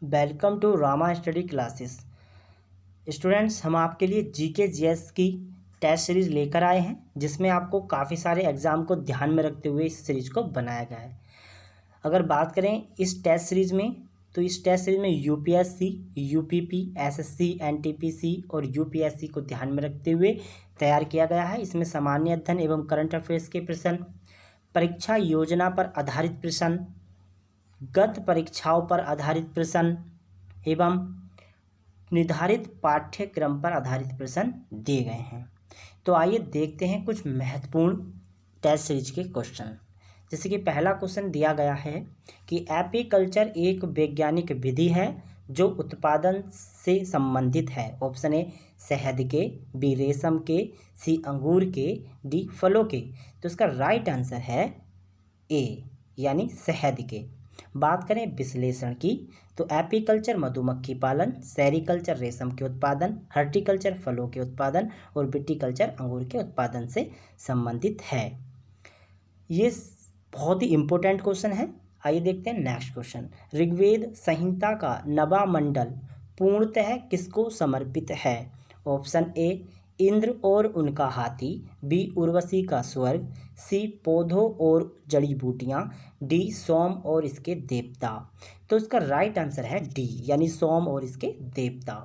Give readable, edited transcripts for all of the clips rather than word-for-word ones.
Welcome to Rama study classes. Students, हम आपके लिए जीके जीएस की टेस्ट सीरीज़ लेकर आए हैं, जिसमें आपको काफ़ी सारे एग्ज़ाम को ध्यान में रखते हुए इस सीरीज़ को बनाया गया है। अगर बात करें इस टेस्ट सीरीज़ में, तो इस टेस्ट सीरीज़ में यूपीएससी, यूपीपी, एसएससी, एनटीपीसी और यूपीएससी को ध्यान में रखते हुए तैयार किया गया है। इसमें सामान्य अध्ययन एवं करंट अफेयर्स के प्रश्न, परीक्षा योजना पर आधारित प्रश्न, गत परीक्षाओं पर आधारित प्रश्न एवं निर्धारित पाठ्यक्रम पर आधारित प्रश्न दिए गए हैं। तो आइए देखते हैं कुछ महत्वपूर्ण टेस्ट सीरीज के क्वेश्चन। जैसे कि पहला क्वेश्चन दिया गया है कि एपीकल्चर एक वैज्ञानिक विधि है जो उत्पादन से संबंधित है। ऑप्शन ए शहद के, बी रेशम के, सी अंगूर के, डी फलों के। तो इसका राइट आंसर है ए यानी शहद के। बात करें विश्लेषण की, तो एपीकल्चर मधुमक्खी पालन, सेरीकल्चर रेशम के उत्पादन, हर्टिकल्चर फलों के उत्पादन और विटीकल्चर अंगूर के उत्पादन से संबंधित है। ये बहुत ही इंपॉर्टेंट क्वेश्चन है। आइए देखते हैं नेक्स्ट क्वेश्चन। ऋग्वेद संहिता का नवा मंडल पूर्णतः किसको समर्पित है? ऑप्शन ए इंद्र और उनका हाथी, बी उर्वशी का स्वर्ग, सी पौधों और जड़ी बूटियां, डी सोम और इसके देवता। तो इसका राइट आंसर है डी यानी सोम और इसके देवता।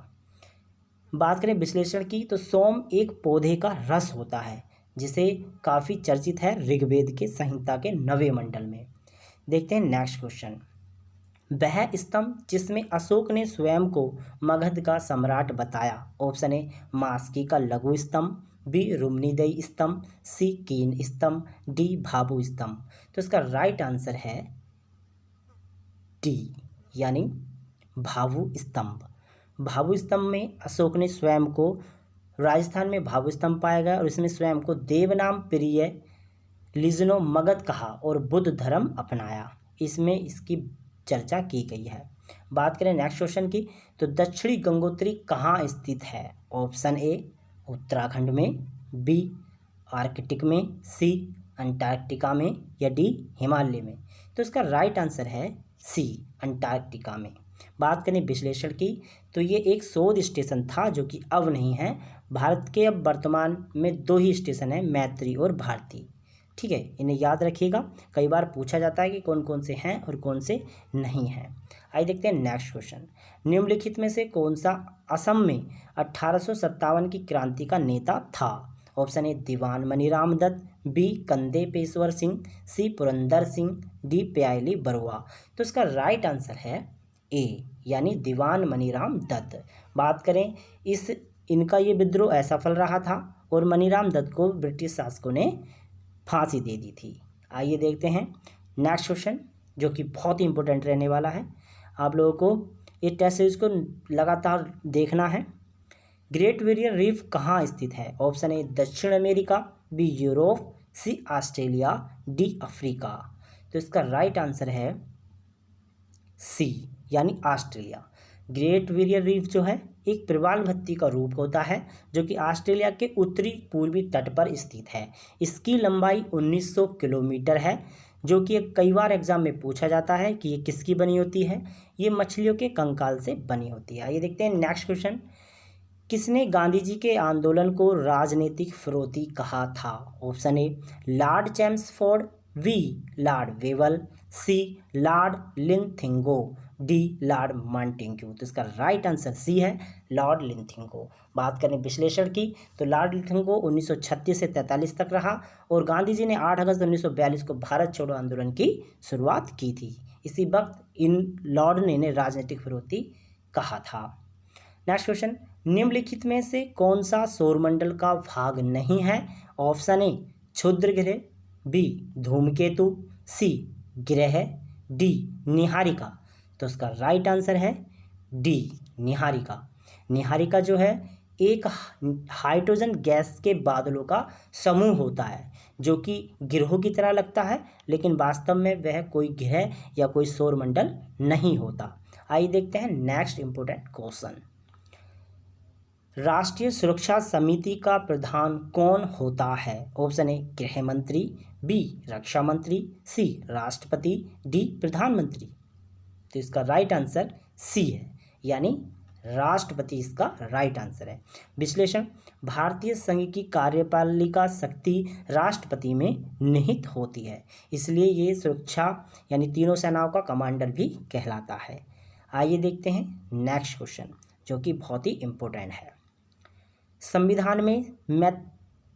बात करें विश्लेषण की, तो सोम एक पौधे का रस होता है जिसे काफ़ी चर्चित है ऋग्वेद के संहिता के नवे मंडल में। देखते हैं नेक्स्ट क्वेश्चन। वह स्तंभ जिसमें अशोक ने स्वयं को मगध का सम्राट बताया। ऑप्शन ए मास्की का लघु स्तंभ, बी रुम्नीदई स्तंभ, सी कीन स्तंभ, डी भाभु स्तंभ। तो इसका राइट आंसर है डी यानी भाभु स्तंभ। भाभु स्तंभ में अशोक ने स्वयं को, राजस्थान में भाभु स्तंभ पाया गया और इसमें स्वयं को देवनाम प्रिय लिजनो मगध कहा और बुद्ध धर्म अपनाया। इसमें इसकी चर्चा की गई है। बात करें नेक्स्ट क्वेश्चन की, तो दक्षिणी गंगोत्री कहाँ स्थित है? ऑप्शन ए उत्तराखंड में, बी आर्कटिक में, सी अंटार्कटिका में या डी हिमालय में। तो इसका राइट आंसर है सी अंटार्कटिका में। बात करें विश्लेषण की, तो ये एक शोध स्टेशन था जो कि अब नहीं है। भारत के अब वर्तमान में दो ही स्टेशन हैं, मैत्री और भारती। ठीक है, इन्हें याद रखिएगा। कई बार पूछा जाता है कि कौन कौन से हैं और कौन से नहीं हैं। आइए देखते हैं नेक्स्ट क्वेश्चन। निम्नलिखित में से कौन सा असम में 1857 की क्रांति का नेता था? Option A Dewan Maniram Dutta, B Kandarpeswar Singh, C Purandar Singh, D Piyali Barua. तो इसका राइट आंसर है ए यानी दीवान मनीराम दत्त। बात करें इनका ये विद्रोह असफल रहा था और मनीराम दत्त को ब्रिटिश शासकों ने फांसी दे दी थी। आइए देखते हैं नेक्स्ट क्वेश्चन, जो कि बहुत ही इंपॉर्टेंट रहने वाला है। आप लोगों को इस टेस्ट सीरीज को लगातार देखना है। ग्रेट बैरियर रीफ कहाँ स्थित है? ऑप्शन ए दक्षिण अमेरिका, बी यूरोप, सी ऑस्ट्रेलिया, डी अफ्रीका। तो इसका राइट आंसर है सी यानी ऑस्ट्रेलिया। ग्रेट बैरियर रीफ जो है एक प्रवाल भित्ति का रूप होता है जो कि ऑस्ट्रेलिया के उत्तरी पूर्वी तट पर स्थित है। इसकी लंबाई 1900 किलोमीटर है, जो कि कई बार एग्जाम में पूछा जाता है कि ये किसकी बनी होती है। ये मछलियों के कंकाल से बनी होती है। ये देखते हैं नेक्स्ट क्वेश्चन। किसने गांधी जी के आंदोलन को राजनीतिक फिरौती कहा था? Option A Lord Chelmsford, B Lord Wavell, C Lord Linlithgow, D Lord Montagu. तो इसका राइट आंसर सी है लॉर्ड लिंथिंगो। बात करें विश्लेषण की, तो लॉर्ड लिंथिंगो 1936 से 43 तक रहा और गांधी जी ने 8 अगस्त 1942 को भारत छोड़ो आंदोलन की शुरुआत की थी। इसी वक्त इन लॉर्ड ने इन्हें राजनीतिक फिरौती कहा था। Next question. निम्नलिखित में से कौन सा सौरमंडल का भाग नहीं है? ऑप्शन ए क्षुद्र ग्रह, बी धूमकेतु, सी ग्रह, डी निहारिका। तो इसका राइट आंसर है डी निहारिका। निहारिका जो है एक हाइड्रोजन गैस के बादलों का समूह होता है जो कि ग्रहों की तरह लगता है, लेकिन वास्तव में वह कोई ग्रह या कोई सौरमंडल नहीं होता। आइए देखते हैं नेक्स्ट इंपॉर्टेंट क्वेश्चन। राष्ट्रीय सुरक्षा समिति का प्रधान कौन होता है? ऑप्शन ए गृह मंत्री, बी रक्षा मंत्री, सी राष्ट्रपति, डी प्रधानमंत्री। तो इसका राइट आंसर सी है, यानी राष्ट्रपति इसका राइट आंसर है। विश्लेषण, भारतीय संघ की कार्यपालिका शक्ति राष्ट्रपति में निहित होती है, इसलिए ये सुरक्षा यानी तीनों सेनाओं का कमांडर भी कहलाता है। आइए देखते हैं नेक्स्ट क्वेश्चन, जो कि बहुत ही इम्पोर्टेंट है। संविधान में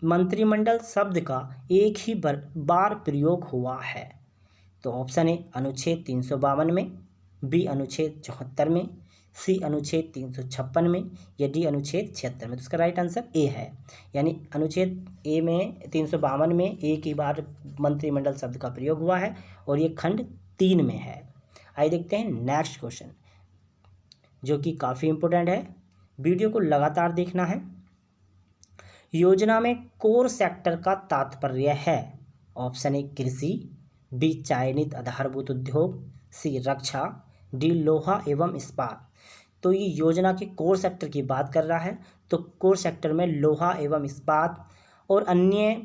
मंत्रिमंडल शब्द का एक ही बार प्रयोग हुआ है। तो ऑप्शन ए अनुच्छेद 352 में, बी अनुच्छेद 74 में, सी अनुच्छेद 356 में, या डी अनुच्छेद 76 में। तो इसका राइट आंसर ए है, यानी अनुच्छेद ए में 352 में एक ही बार मंत्रिमंडल शब्द का प्रयोग हुआ है और ये खंड 3 में है। आइए देखते हैं नेक्स्ट क्वेश्चन, जो कि काफ़ी इम्पोर्टेंट है, वीडियो को लगातार देखना है। योजना में कोर सेक्टर का तात्पर्य है। ऑप्शन ए कृषि, बी चयनित आधारभूत उद्योग, सी रक्षा, डी लोहा एवं इस्पात। तो ये योजना के कोर सेक्टर की बात कर रहा है, तो कोर सेक्टर में लोहा एवं इस्पात और अन्य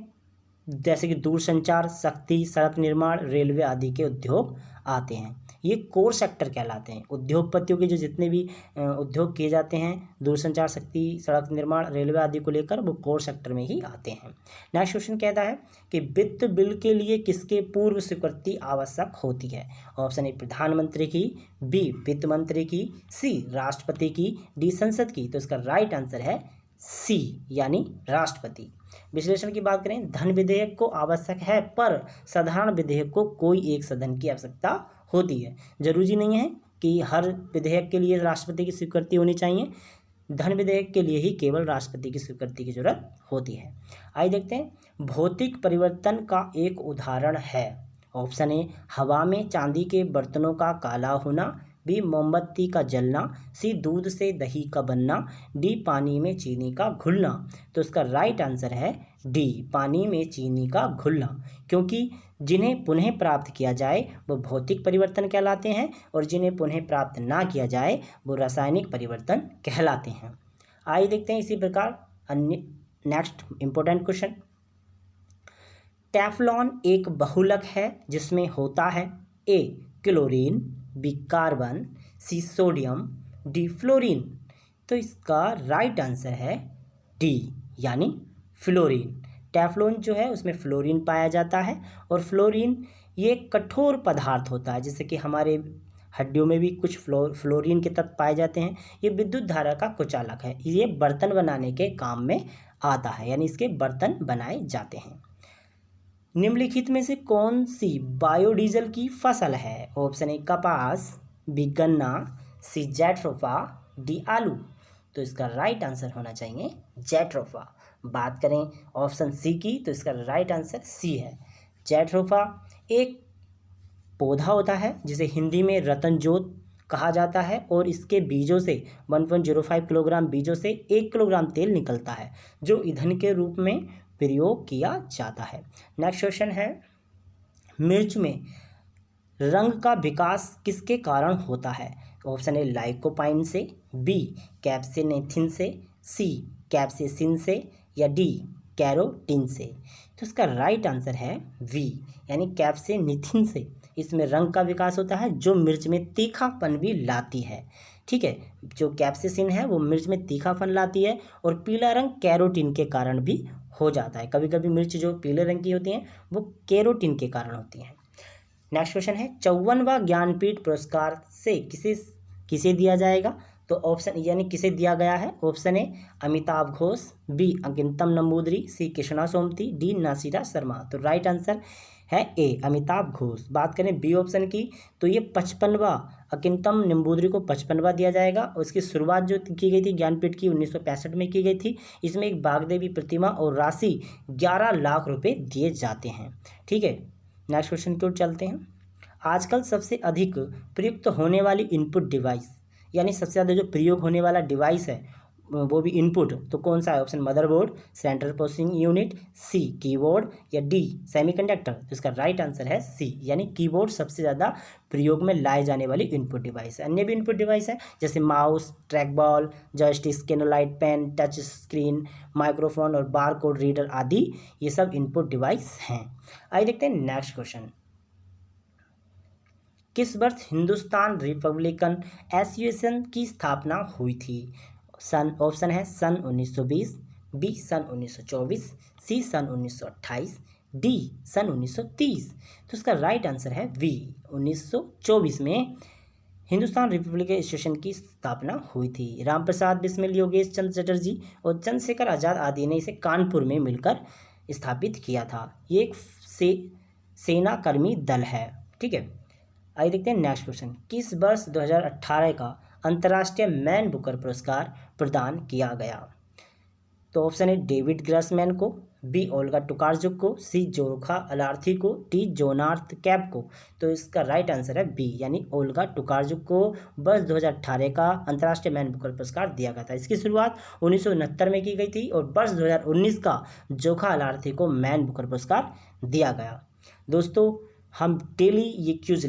जैसे कि दूरसंचार, शक्ति, सड़क निर्माण, रेलवे आदि के उद्योग आते हैं। ये कोर सेक्टर कहलाते हैं। उद्योगपतियों के जो जितने भी उद्योग किए जाते हैं, दूरसंचार, शक्ति, सड़क निर्माण, रेलवे आदि को लेकर, वो कोर सेक्टर में ही आते हैं। नेक्स्ट क्वेश्चन कहता है कि वित्त बिल के लिए किसके पूर्व स्वीकृति आवश्यक होती है। ऑप्शन ए प्रधानमंत्री की, बी वित्त मंत्री की, सी राष्ट्रपति की, डी संसद की। तो इसका राइट आंसर है सी, यानी राष्ट्रपति। विश्लेषण की बात करें, धन विधेयक को आवश्यक है, पर साधारण विधेयक को कोई एक सदन की आवश्यकता होती है। जरूरी नहीं है कि हर विधेयक के लिए राष्ट्रपति की स्वीकृति होनी चाहिए, धन विधेयक के लिए ही केवल राष्ट्रपति की स्वीकृति की जरूरत होती है। आइए देखते हैं, भौतिक परिवर्तन का एक उदाहरण है। ऑप्शन ए हवा में चांदी के बर्तनों का काला होना, बी मोमबत्ती का जलना, सी दूध से दही का बनना, डी पानी में चीनी का घुलना। तो इसका राइट आंसर है डी पानी में चीनी का घुलना, क्योंकि जिन्हें पुनः प्राप्त किया जाए वो भौतिक परिवर्तन कहलाते हैं और जिन्हें पुनः प्राप्त ना किया जाए वो रासायनिक परिवर्तन कहलाते हैं। आइए देखते हैं इसी प्रकार अन्य नेक्स्ट इंपॉर्टेंट क्वेश्चन। टेफ्लॉन एक बहुलक है जिसमें होता है A chlorine, B carbon, C sodium, D fluorine. तो इसका राइट आंसर है डी, यानी फ्लोरीन। टेफ्लॉन जो है उसमें फ्लोरीन पाया जाता है और फ्लोरीन ये कठोर पदार्थ होता है, जैसे कि हमारे हड्डियों में भी कुछ फ्लोरीन के तत्व पाए जाते हैं। ये विद्युत धारा का कुचालक है, ये बर्तन बनाने के काम में आता है, यानी इसके बर्तन बनाए जाते हैं। निम्नलिखित में से कौन सी बायोडीजल की फसल है। ऑप्शन ए कपास, बी गन्ना, सी जेट्रोफा, डी आलू। तो इसका राइट आंसर होना चाहिए जेट्रोफा। बात करें ऑप्शन सी की, तो इसका राइट आंसर सी है। जेट्रोफा एक पौधा होता है जिसे हिंदी में रतनजोत कहा जाता है और इसके बीजों से 1.05 किलोग्राम बीजों से 1 किलोग्राम तेल निकलता है, जो ईंधन के रूप में प्रयोग किया जाता है। नेक्स्ट क्वेश्चन है, मिर्च में रंग का विकास किसके कारण होता है। ऑप्शन ए लाइकोपाइन से, बी कैप्सेनेथिन से, सी कैप्सेसिन से, या डी कैरोटीन से। तो इसका राइट आंसर है वी, यानी कैप्सेनेथिन से इसमें रंग का विकास होता है जो मिर्च में तीखापन भी लाती है। ठीक है, जो कैप्सेसिन है वो मिर्च में तीखापन लाती है और पीला रंग कैरोटीन के कारण भी हो जाता है। कभी कभी मिर्च जो पीले रंग की होती हैं वो कैरोटीन के कारण होती हैं। नेक्स्ट क्वेश्चन है, 54वां ज्ञानपीठ पुरस्कार से किसे दिया जाएगा। तो ऑप्शन यानी किसे दिया गया है। Option A Amitabh Ghosh, B Akkitham Namboodiri, C Krishna Sobti, D Nasira Sharma. तो राइट आंसर है ए अमिताभ घोष। बात करें बी ऑप्शन की, तो ये 55वां अंकितम नंबूदरी को 55वां दिया जाएगा। उसकी शुरुआत जो की गई थी ज्ञानपीठ की 1965 में की गई थी। इसमें एक बागदेवी प्रतिमा और राशि 11 लाख रुपए दिए जाते हैं। ठीक है, नेक्स्ट क्वेश्चन की ओर चलते हैं। आजकल सबसे अधिक प्रयुक्त होने वाली इनपुट डिवाइस, यानी सबसे ज़्यादा जो प्रयोग होने वाला डिवाइस है वो भी इनपुट, तो कौन सा है। Option motherboard, central processing unit, C keyboard, या डी सेमीकंडक्टर। तो इसका राइट आंसर है सी, यानी कीबोर्ड सबसे ज़्यादा प्रयोग में लाए जाने वाली इनपुट डिवाइस है। अन्य भी इनपुट डिवाइस है जैसे माउस, ट्रैक बॉल, जॉयस्टिक, स्केनोलाइट, पेन, टच स्क्रीन, माइक्रोफोन और बार कोड रीडर आदि, ये सब इनपुट डिवाइस हैं। आइए देखते हैं नेक्स्ट क्वेश्चन। किस वर्ष हिंदुस्तान रिपब्लिकन एसोसिएशन की स्थापना हुई थी? ऑप्शन है सन 1920, बी सन 1924, सी सन 1928, डी सन 1930। तो इसका राइट आंसर है बी 1924 में हिंदुस्तान रिपब्लिकन एसोसिएशन की स्थापना हुई थी। रामप्रसाद बिस्मिल, योगेश चंद्र चटर्जी और चंद्रशेखर आज़ाद आदि ने इसे कानपुर में मिलकर स्थापित किया था। ये एक सेना कर्मी दल है। ठीक है, आइए देखते हैं नेक्स्ट क्वेश्चन। किस वर्ष 2018 का अंतर्राष्ट्रीय मैन बुकर पुरस्कार प्रदान किया गया? तो ऑप्शन है डेविड ग्रासमैन को, बी ओल्गा टुकारजुक को, सी जोरखा अलार्थी को, डी जोनार्थ कैप को। तो इसका राइट आंसर है बी यानी ओल्गा टुकारजुक को वर्ष 2018 का अंतर्राष्ट्रीय मैन बुकर पुरस्कार दिया गया था। इसकी शुरुआत 1969 में की गई थी और वर्ष 2019 का जोखा अलार्थी को मैन बुकर पुरस्कार दिया गया। दोस्तों हम डेली ये क्यूज